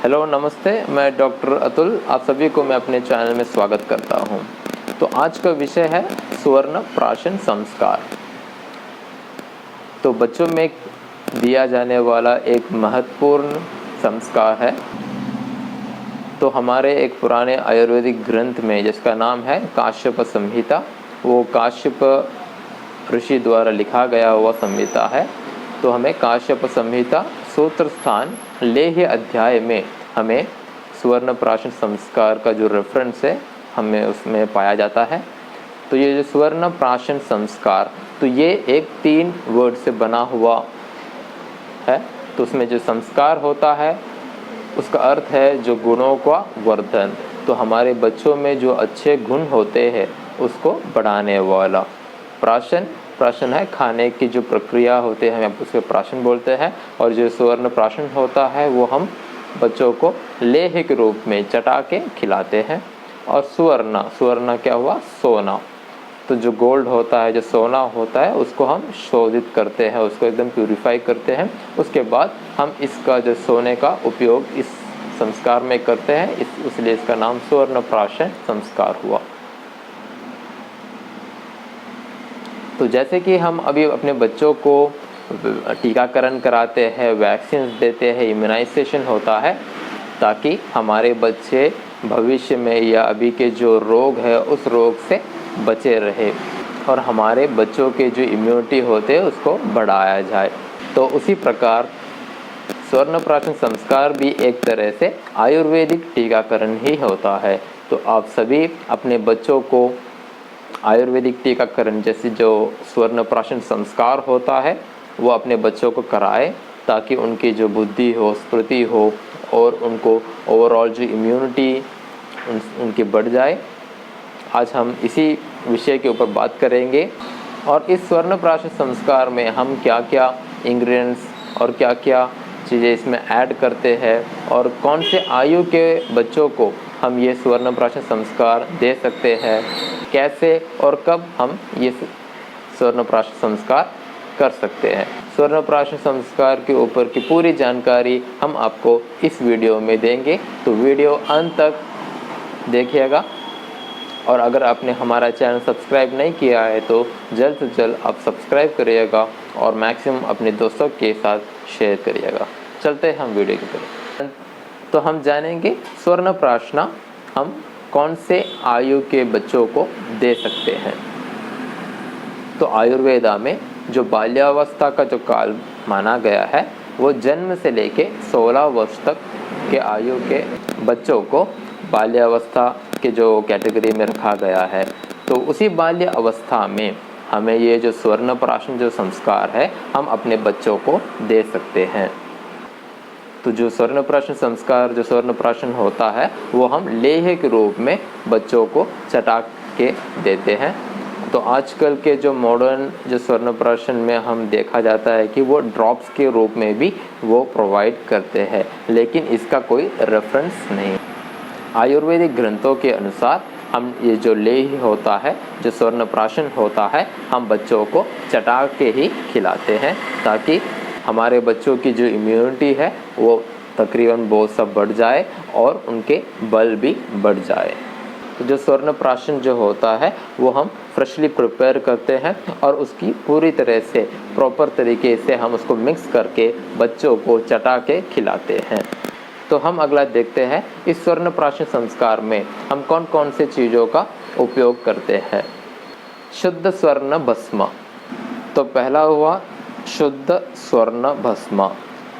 Hello नमस्ते, मैं doctor Atul, आप सभी को मैं अपने चैनल में स्वागत करता हूं। तो आज का विषय है स्वर्ण प्राशन संस्कार। तो बच्चों में दिया जाने वाला एक महत्वपूर्ण संस्कार है। तो हमारे एक पुराने आयुर्वेदिक ग्रंथ में जिसका नाम है काश्यप संहिता, वो काश्यप ऋषि द्वारा लिखा गया हुआ संहिता है। तो हमें काश्यप संहिता सूत्र स्थान लेह्य अध्याय में हमें स्वर्ण प्राशन संस्कार का जो रेफरेंस है हमें उसमें पाया जाता है। तो ये जो स्वर्ण प्राशन संस्कार, तो ये एक 3 वर्ड से बना हुआ है। तो उसमें जो संस्कार होता है उसका अर्थ है जो गुणों का वर्धन। तो हमारे बच्चों में जो अच्छे गुण होते हैं उसको बढ़ाने वाला। प्राशन है खाने की जो प्रक्रिया होते हैं, हम उसके प्राशन बोलते हैं। और जो स्वर्ण प्राशन होता है वो बच्चों को लेह्य के रूप में चटा के खिलाते हैं। और स्वर्ण क्या हुआ? सोना। तो जो गोल्ड होता है, जो सोना होता है, उसको हम शोधित करते हैं, उसको एकदम प्यूरिफाई करते हैं। उसके बाद हम इसका जो सोने का उपयोग इस संस्कार में करते हैं, इसलिए इसका नाम स्वर्ण प्राशन संस्कार हुआ। तो जैसे कि हम अभी अपने बच्चों को टीकाकरण कराते हैं, वैक्सीन देते हैं, इम्यूनाइजेशन होता है, ताकि हमारे बच्चे भविष्य में या अभी के जो रोग है उस रोग से बचे रहे और हमारे बच्चों के जो इम्यूनिटी होते हैं उसको बढ़ाया जाए। तो उसी प्रकार स्वर्ण प्राशन संस्कार भी एक तरह से आयुर्वेदिक टीकाकरण ही होता है। तो आप सभी अपने बच्चों को आयुर्वेदिक टीकाकरण जैसे जो स्वर्ण प्राशन संस्कार होता है वो अपने बच्चों को कराए, ताकि उनकी जो बुद्धि हो, स्मृति हो और उनको ओवरऑल जो इम्यूनिटी उनकी बढ़ जाए। आज हम इसी विषय के ऊपर बात करेंगे। और इस स्वर्ण प्राशन संस्कार में हम क्या क्या इंग्रेडिएंट्स और क्या क्या चीज़ें इसमें ऐड करते हैं और कौन से आयु के बच्चों को हम ये स्वर्ण प्राशन संस्कार दे सकते हैं, कैसे और कब हम ये स्वर्ण प्राशन संस्कार कर सकते हैं। स्वर्ण प्राशन संस्कार के ऊपर की पूरी जानकारी हम आपको इस वीडियो में देंगे। तो वीडियो अंत तक देखिएगा। और अगर आपने हमारा चैनल सब्सक्राइब नहीं किया है तो जल्द से जल्द आप सब्सक्राइब करिएगा और मैक्सिमम अपने दोस्तों के साथ शेयर करिएगा। चलते हैं हम वीडियो की तरफ। तो हम जानेंगे स्वर्ण प्राशन हम कौन से आयु के बच्चों को दे सकते हैं। तो आयुर्वेदा में जो बाल्यावस्था का जो काल माना गया है वो जन्म से लेके 16 वर्ष तक के आयु के बच्चों को बाल्यावस्था के जो कैटेगरी में रखा गया है। तो उसी बाल्य अवस्था में हमें ये जो स्वर्ण प्राशन जो संस्कार है हम अपने बच्चों को दे सकते हैं। तो जो स्वर्ण प्राशन संस्कार जो स्वर्ण प्राशन होता है वो हम लेह्य के रूप में बच्चों को चटा के देते हैं। तो आजकल के जो मॉडर्न जो स्वर्ण प्राशन में हम देखा जाता है कि वो ड्रॉप्स के रूप में भी वो प्रोवाइड करते हैं, लेकिन इसका कोई रेफरेंस नहीं। आयुर्वेदिक ग्रंथों के अनुसार हम ये जो लेह्य होता है, जो स्वर्ण प्राशन होता है, हम बच्चों को चटा के ही खिलाते हैं, ताकि हमारे बच्चों की जो इम्यूनिटी है वो तकरीबन बहुत सब बढ़ जाए और उनके बल भी बढ़ जाए। तो जो स्वर्ण प्राशन जो होता है वो हम फ्रेशली प्रिपेयर करते हैं और उसकी पूरी तरह से प्रॉपर तरीके से हम उसको मिक्स करके बच्चों को चटा के खिलाते हैं। तो हम अगला देखते हैं इस स्वर्ण प्राशन संस्कार में हम कौन कौन से चीज़ों का उपयोग करते हैं। शुद्ध स्वर्ण भस्म। तो पहला हुआ शुद्ध स्वर्ण भस्म।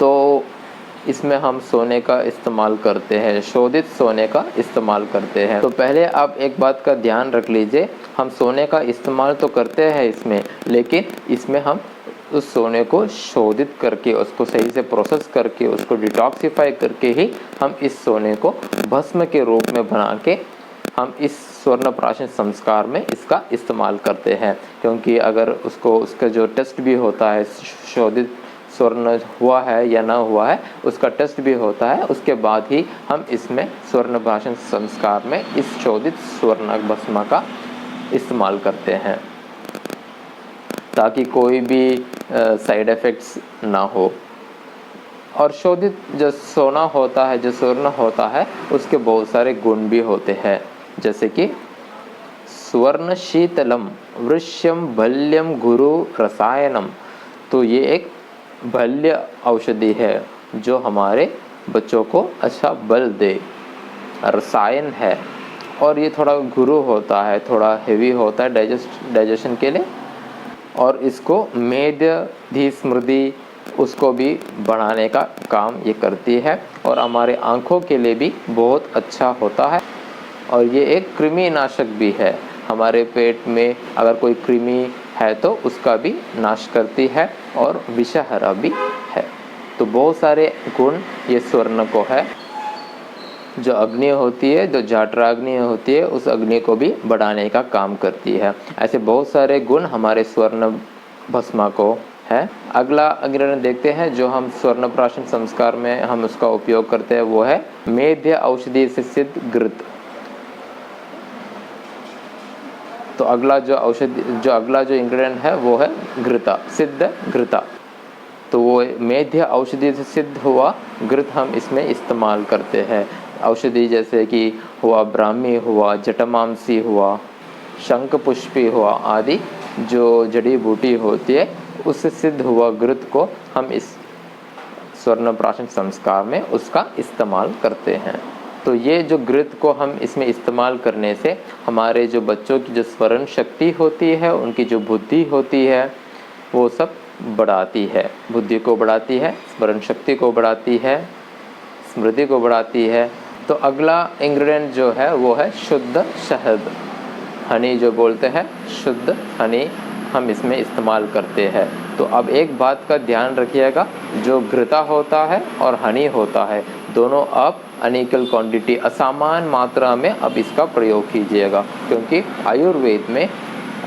तो इसमें हम सोने का इस्तेमाल करते हैं, शोधित सोने का इस्तेमाल करते हैं। तो पहले आप एक बात का ध्यान रख लीजिए, हम सोने का इस्तेमाल तो करते हैं इसमें, लेकिन इसमें हम उस सोने को शोधित करके, उसको सही से प्रोसेस करके, उसको डिटॉक्सिफाई करके ही हम इस सोने को भस्म के रूप में बना के हम इस स्वर्ण प्राशन संस्कार में इसका इस्तेमाल करते हैं। क्योंकि अगर उसका जो टेस्ट भी होता है, शोधित स्वर्ण हुआ है या ना हुआ है, उसका टेस्ट भी होता है, उसके बाद ही हम इसमें स्वर्ण प्राशन संस्कार में इस शोधित स्वर्ण भस्म का इस्तेमाल करते हैं, ताकि कोई भी साइड इफ़ेक्ट्स ना हो। और शोधित जो सोना होता है, जो स्वर्ण होता है, उसके बहुत सारे गुण भी होते हैं, जैसे कि स्वर्ण शीतलम वृश्यम भल्यम गुरु रसायनम। तो ये एक भल्य औषधि है जो हमारे बच्चों को अच्छा बल दे, रसायन है। और ये थोड़ा गुरु होता है, थोड़ा हेवी होता है डाइजेशन के लिए। और इसको मेध धी स्मृति उसको भी बढ़ाने का काम ये करती है, और हमारे आँखों के लिए भी बहुत अच्छा होता है। और ये एक कृमि नाशक भी है, हमारे पेट में अगर कोई कृमि है तो उसका भी नाश करती है, और विषहरा भी है। तो बहुत सारे गुण ये स्वर्ण को है। जो अग्नि होती है, जो जठराग्नि होती है, उस अग्नि को भी बढ़ाने का काम करती है। ऐसे बहुत सारे गुण हमारे स्वर्ण भस्मा को है। अगला इंग्रेडिएंट देखते हैं जो हम स्वर्ण प्राशन संस्कार में हम उसका उपयोग करते हैं, वो है मेध्य औषधि से सिद्ध घृत। तो अगला जो इंग्रेडिएंट है वो है घृता, सिद्ध घृता। तो वो मेध्य औषधि से सिद्ध हुआ घृत हम इसमें इस्तेमाल करते हैं। औषधि जैसे कि हुआ ब्राह्मी हुआ, जटमांसी हुआ, शंख पुष्पी हुआ आदि जो जड़ी बूटी होती है, उससे सिद्ध हुआ घृत को हम इस स्वर्ण प्राशन संस्कार में उसका इस्तेमाल करते हैं। तो ये जो घृत को हम इसमें इस्तेमाल करने से हमारे जो बच्चों की जो स्मरण शक्ति होती है, उनकी जो बुद्धि होती है, वो सब बढ़ाती है। बुद्धि को बढ़ाती है, स्मरण शक्ति को बढ़ाती है, स्मृति को बढ़ाती है। तो अगला इंग्रेडिएंट जो है वो है शुद्ध शहद, हनी जो बोलते हैं, शुद्ध हनी हम इसमें इस्तेमाल करते हैं। तो अब एक बात का ध्यान रखिएगा, जो घृता होता है और हनी होता है, दोनों आप अनइक्वल क्वांटिटी, असमान मात्रा में अब इसका प्रयोग कीजिएगा। क्योंकि आयुर्वेद में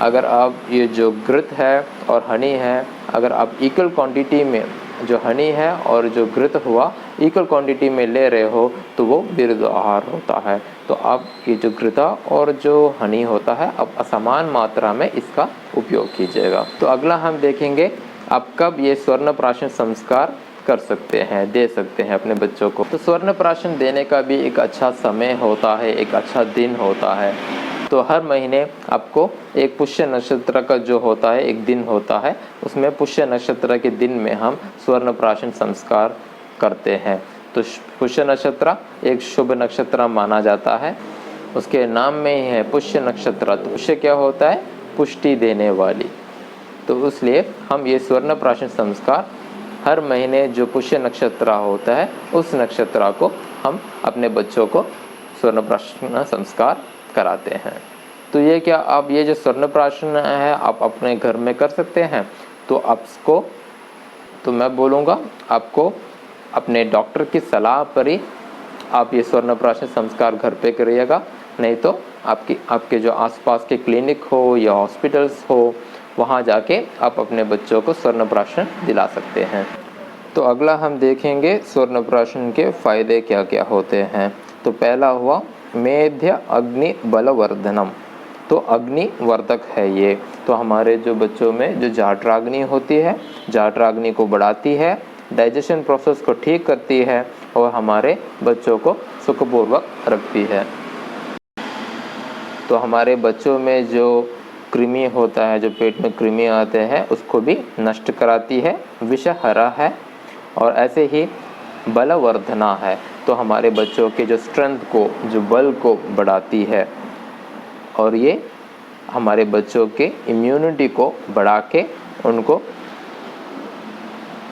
अगर आप ये जो घृत है और हनी है, अगर आप इक्वल क्वांटिटी में जो हनी है और जो घृत हुआ इक्वल क्वांटिटी में ले रहे हो तो वो विरुद्ध आहार होता है। तो आप ये जो घृता और जो हनी होता है, अब असमान मात्रा में इसका उपयोग कीजिएगा। तो अगला हम देखेंगे आप कब ये स्वर्ण प्राशन संस्कार कर सकते हैं, दे सकते हैं अपने बच्चों को। तो स्वर्ण प्राशन देने का भी एक अच्छा समय होता है, एक अच्छा दिन होता है। तो हर महीने आपको एक पुष्य नक्षत्र का जो होता है एक दिन होता है, उसमें पुष्य नक्षत्र के दिन में हम स्वर्ण प्राशन संस्कार करते हैं। तो पुष्य नक्षत्र एक शुभ नक्षत्र माना जाता है, उसके नाम में ही है पुष्य नक्षत्र। तो पुष्य क्या होता है? पुष्टि देने वाली। तो इसलिए हम ये स्वर्ण प्राशन संस्कार हर महीने जो पुष्य नक्षत्र होता है उस नक्षत्र को हम अपने बच्चों को स्वर्ण प्राशन संस्कार कराते हैं। तो ये क्या आप ये जो स्वर्ण प्राशन है आप अपने घर में कर सकते हैं? तो आपको, तो मैं बोलूँगा आपको अपने डॉक्टर की सलाह पर ही आप ये स्वर्ण प्राशन संस्कार घर पे करिएगा। नहीं तो आपके जो आसपास के क्लिनिक हो या हॉस्पिटल्स हो, वहाँ जाके आप अपने बच्चों को स्वर्ण प्राशन दिला सकते हैं। तो अगला हम देखेंगे स्वर्ण प्राशन के फ़ायदे क्या क्या होते हैं। तो पहला हुआ मेध्य अग्नि बलवर्धनम। तो अग्नि वर्धक है ये। तो हमारे जो बच्चों में जो जठराग्नि होती है, जठराग्नि को बढ़ाती है, डाइजेशन प्रोसेस को ठीक करती है और हमारे बच्चों को सुखपूर्वक रखती है। तो हमारे बच्चों में जो कृमि होता है, जो पेट में कृमि आते हैं, उसको भी नष्ट कराती है, विषहरा है। और ऐसे ही बलवर्धना है, तो हमारे बच्चों के जो स्ट्रेंथ को, जो बल को बढ़ाती है, और ये हमारे बच्चों के इम्यूनिटी को बढ़ा के उनको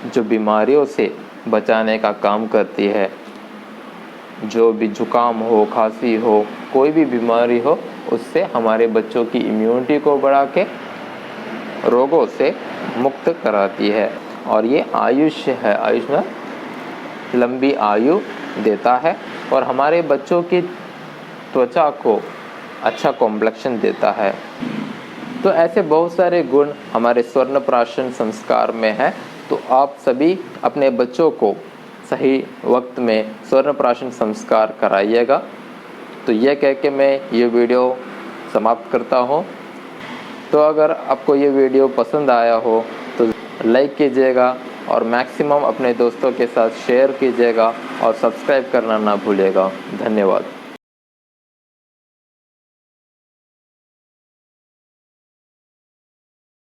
जो बीमारियों से बचाने का काम करती है। जो भी जुकाम हो, खांसी हो, कोई भी बीमारी हो, उससे हमारे बच्चों की इम्यूनिटी को बढ़ा के रोगों से मुक्त कराती है। और ये आयुष्य है, आयुष में लंबी आयु देता है और हमारे बच्चों की त्वचा को अच्छा कॉम्प्लेक्शन देता है। तो ऐसे बहुत सारे गुण हमारे स्वर्ण प्राशन संस्कार में है। तो आप सभी अपने बच्चों को सही वक्त में स्वर्ण प्राशन संस्कार कराइएगा। तो यह कह के मैं ये वीडियो समाप्त करता हूँ। तो अगर आपको ये वीडियो पसंद आया हो तो लाइक कीजिएगा, और मैक्सिमम अपने दोस्तों के साथ शेयर कीजिएगा और सब्सक्राइब करना ना भूलिएगा। धन्यवाद।